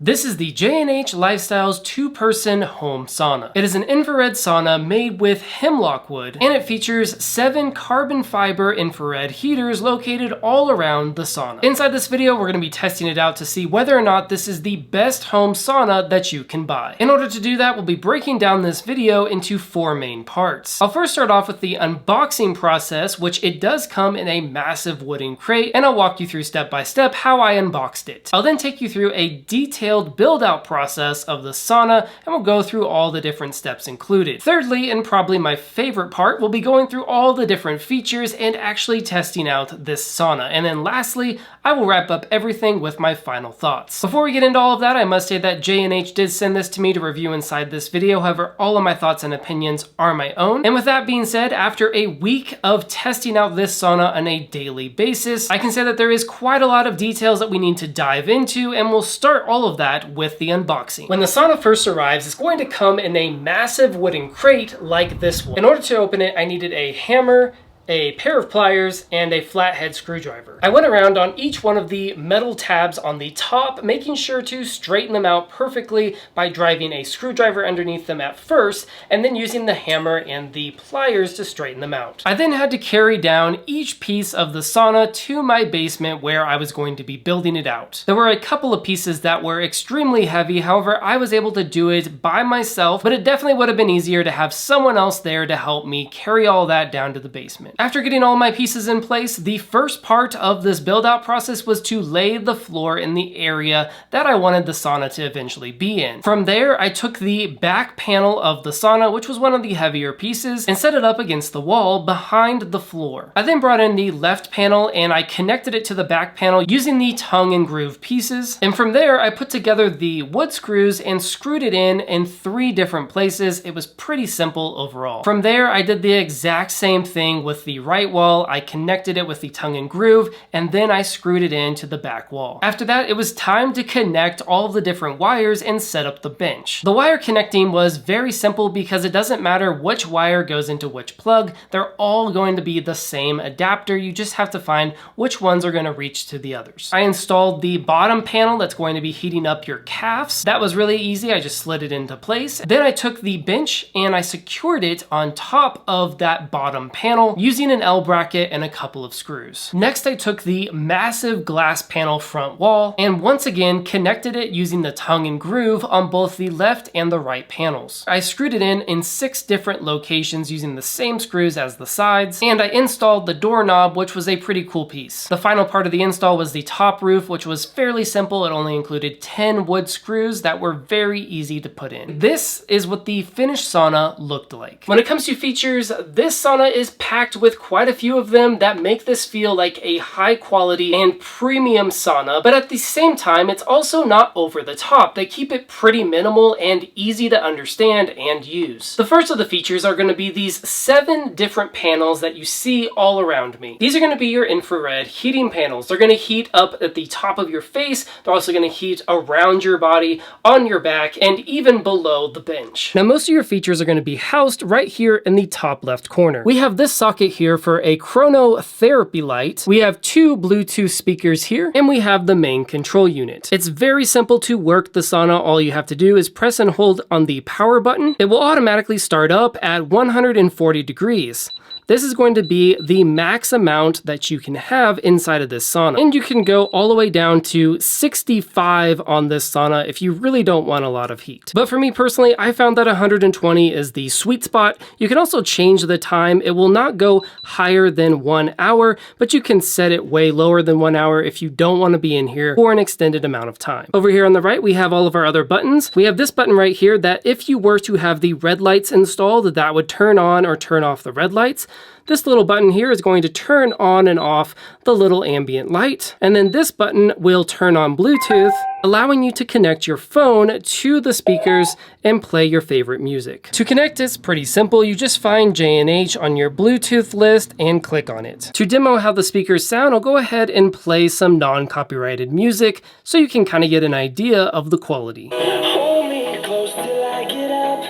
This is the J&H Lifestyle's two-person home sauna. It is an infrared sauna made with hemlock wood, and it features 7 carbon fiber infrared heaters located all around the sauna. Inside this video, we're going to be testing it out to see whether or not this is the best home sauna that you can buy. In order to do that, we'll be breaking down this video into 4 main parts. I'll first start off with the unboxing process, which it does come in a massive wooden crate, and I'll walk you through step by step how I unboxed it. I'll then take you through a detailed build out process of the sauna, and we'll go through all the different steps included. Thirdly, and probably my favorite part, we'll be going through all the different features and actually testing out this sauna. And then lastly, I will wrap up everything with my final thoughts. Before we get into all of that, I must say that J&H did send this to me to review inside this video. However, all of my thoughts and opinions are my own. And with that being said, after a week of testing out this sauna on a daily basis, I can say that there is quite a lot of details that we need to dive into, and we'll start all of that with the unboxing. When the sauna first arrives, it's going to come in a massive wooden crate like this one. In order to open it, I needed a hammer, a pair of pliers, and a flathead screwdriver. I went around on each one of the metal tabs on the top, making sure to straighten them out perfectly by driving a screwdriver underneath them at first, and then using the hammer and the pliers to straighten them out. I then had to carry down each piece of the sauna to my basement where I was going to be building it out. There were a couple of pieces that were extremely heavy, however, I was able to do it by myself, but it definitely would have been easier to have someone else there to help me carry all that down to the basement. After getting all my pieces in place, the first part of this build out process was to lay the floor in the area that I wanted the sauna to eventually be in. From there, I took the back panel of the sauna, which was one of the heavier pieces, and set it up against the wall behind the floor. I then brought in the left panel and I connected it to the back panel using the tongue and groove pieces. And from there, I put together the wood screws and screwed it in 3 different places. It was pretty simple overall. From there, I did the exact same thing with the right wall. I connected it with the tongue and groove, and then I screwed it into the back wall. After that, it was time to connect all of the different wires and set up the bench. The wire connecting was very simple because it doesn't matter which wire goes into which plug. They're all going to be the same adapter. You just have to find which ones are going to reach to the others. I installed the bottom panel that's going to be heating up your calves. That was really easy. I just slid it into place. Then I took the bench and I secured it on top of that bottom panel using an L bracket and a couple of screws. Next, I took the massive glass panel front wall and once again connected it using the tongue and groove on both the left and the right panels. I screwed it in 6 different locations using the same screws as the sides, and I installed the doorknob, which was a pretty cool piece. The final part of the install was the top roof, which was fairly simple. It only included 10 wood screws that were very easy to put in. This is what the finished sauna looked like. When it comes to features, this sauna is packed with quite a few of them that make this feel like a high quality and premium sauna, but at the same time, it's also not over the top. They keep it pretty minimal and easy to understand and use. The first of the features are going to be these 7 different panels that you see all around me. These are going to be your infrared heating panels. They're going to heat up at the top of your face. They're also going to heat around your body, on your back, and even below the bench. Now, most of your features are going to be housed right here in the top left corner. We have this socket here for a chronotherapy light. We have 2 Bluetooth speakers here, and we have the main control unit. It's very simple to work the sauna. All you have to do is press and hold on the power button. It will automatically start up at 140 degrees. This is going to be the max amount that you can have inside of this sauna. And you can go all the way down to 65 on this sauna if you really don't want a lot of heat. But for me personally, I found that 120 is the sweet spot. You can also change the time. It will not go higher than 1 hour, but you can set it way lower than 1 hour if you don't want to be in here for an extended amount of time. Over here on the right, we have all of our other buttons. We have this button right here that if you were to have the red lights installed, that would turn on or turn off the red lights. This little button here is going to turn on and off the little ambient light. And then this button will turn on Bluetooth, allowing you to connect your phone to the speakers and play your favorite music. To connect, it's pretty simple. You just find J&H on your Bluetooth list and click on it. To demo how the speakers sound, I'll go ahead and play some non-copyrighted music so you can kind of get an idea of the quality. Hold me close till I get up.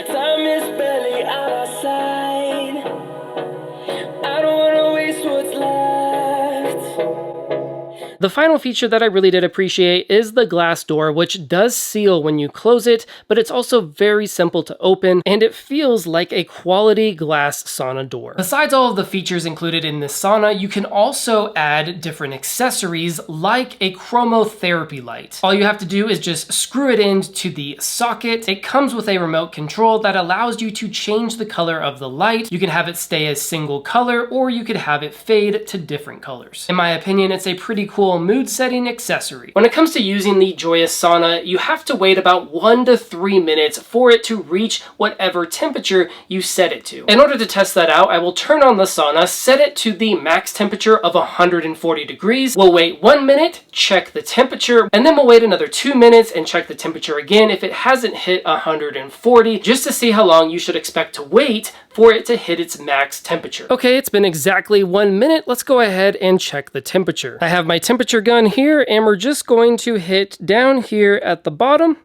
Time is barely on our side. I don't wanna waste what's left. The final feature that I really did appreciate is the glass door, which does seal when you close it, but it's also very simple to open, and it feels like a quality glass sauna door. Besides all of the features included in this sauna, you can also add different accessories like a chromotherapy light. All you have to do is just screw it into the socket. It comes with a remote control that allows you to change the color of the light. You can have it stay a single color, or you could have it fade to different colors. In my opinion, it's a pretty cool mood setting accessory. When it comes to using the Joyous Sauna, you have to wait about 1 to 3 minutes for it to reach whatever temperature you set it to. In order to test that out, I will turn on the sauna, set it to the max temperature of 140 degrees. We'll wait 1 minute, check the temperature, and then we'll wait another 2 minutes and check the temperature again if it hasn't hit 140, just to see how long you should expect to wait for it to hit its max temperature. Okay, it's been exactly 1 minute. Let's go ahead and check the temperature. I have my temperature gun here, and we're just going to hit down here at the bottom.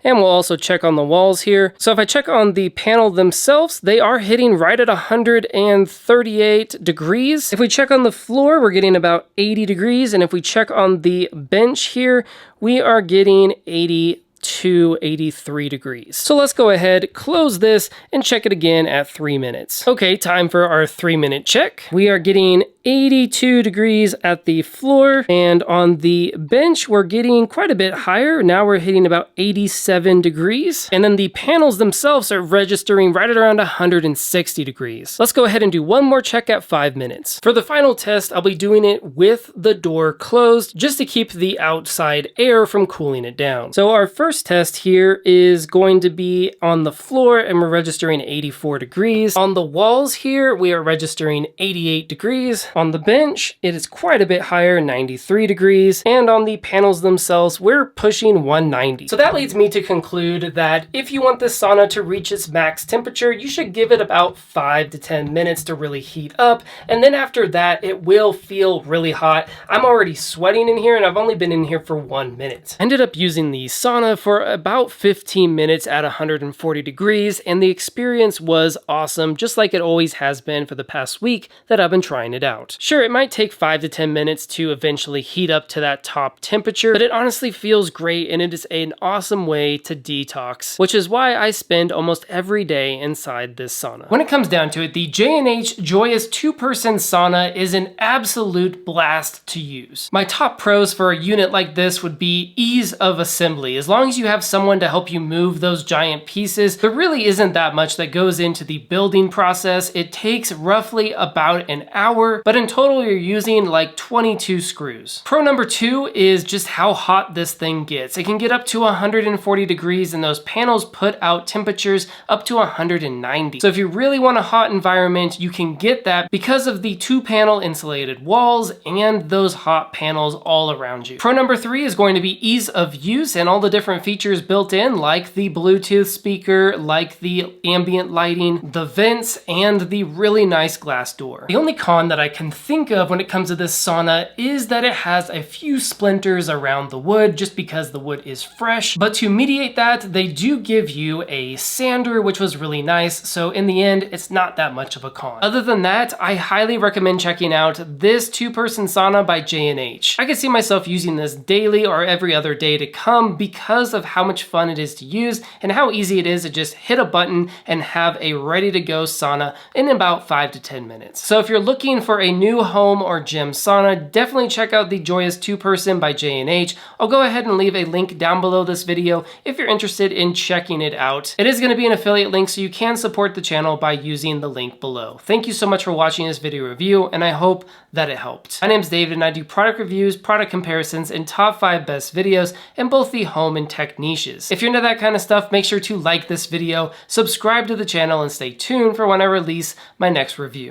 And we'll also check on the walls here. So if I check on the panel themselves, they are hitting right at 138 degrees. If we check on the floor, we're getting about 80 degrees. And if we check on the bench here, we are getting 83 degrees. So let's go ahead, close this, and check it again at 3 minutes. Okay, time for our 3-minute check. We are getting 82 degrees at the floor, and on the bench we're getting quite a bit higher. Now we're hitting about 87 degrees, and then the panels themselves are registering right at around 160 degrees. Let's go ahead and do one more check at 5 minutes. For the final test, I'll be doing it with the door closed just to keep the outside air from cooling it down. So our first test here is going to be on the floor, and we're registering 84 degrees. On the walls here, we are registering 88 degrees. On the bench, it is quite a bit higher, 93 degrees. And on the panels themselves, we're pushing 190. So that leads me to conclude that if you want this sauna to reach its max temperature, you should give it about 5 to 10 minutes to really heat up. And then after that, it will feel really hot. I'm already sweating in here, and I've only been in here for 1 minute. I ended up using the sauna for about 15 minutes at 140 degrees, and the experience was awesome, just like it always has been for the past week that I've been trying it out. Sure, it might take 5 to 10 minutes to eventually heat up to that top temperature, but it honestly feels great, and it is an awesome way to detox, which is why I spend almost every day inside this sauna. When it comes down to it, the J&H Joyous 2-person sauna is an absolute blast to use. My top pros for a unit like this would be ease of assembly. As long as you have someone to help you move those giant pieces, there really isn't that much that goes into the building process. It takes roughly about an hour, but in total you're using like 22 screws. Pro number 2 is just how hot this thing gets. It can get up to 140 degrees, and those panels put out temperatures up to 190. So if you really want a hot environment, you can get that because of the 2-panel insulated walls and those hot panels all around you. Pro number 3 is going to be ease of use and all the different features built in, like the Bluetooth speaker, like the ambient lighting, the vents, and the really nice glass door. The only con that I can think of when it comes to this sauna is that it has a few splinters around the wood just because the wood is fresh, but to mediate that, they do give you a sander, which was really nice, so in the end, it's not that much of a con. Other than that, I highly recommend checking out this 2-person sauna by J&H. I could see myself using this daily or every other day to come because of how much fun it is to use and how easy it is to just hit a button and have a ready-to-go sauna in about 5 to 10 minutes. So if you're looking for a new home or gym sauna, definitely check out the Joyous 2-person by J&H. I'll go ahead and leave a link down below this video if you're interested in checking it out. It is going to be an affiliate link, so you can support the channel by using the link below. Thank you so much for watching this video review, and I hope that it helped. My name's David, and I do product reviews, product comparisons, and top 5 best videos in both the home and tech niches. If you're into that kind of stuff, make sure to like this video, subscribe to the channel, and stay tuned for when I release my next review.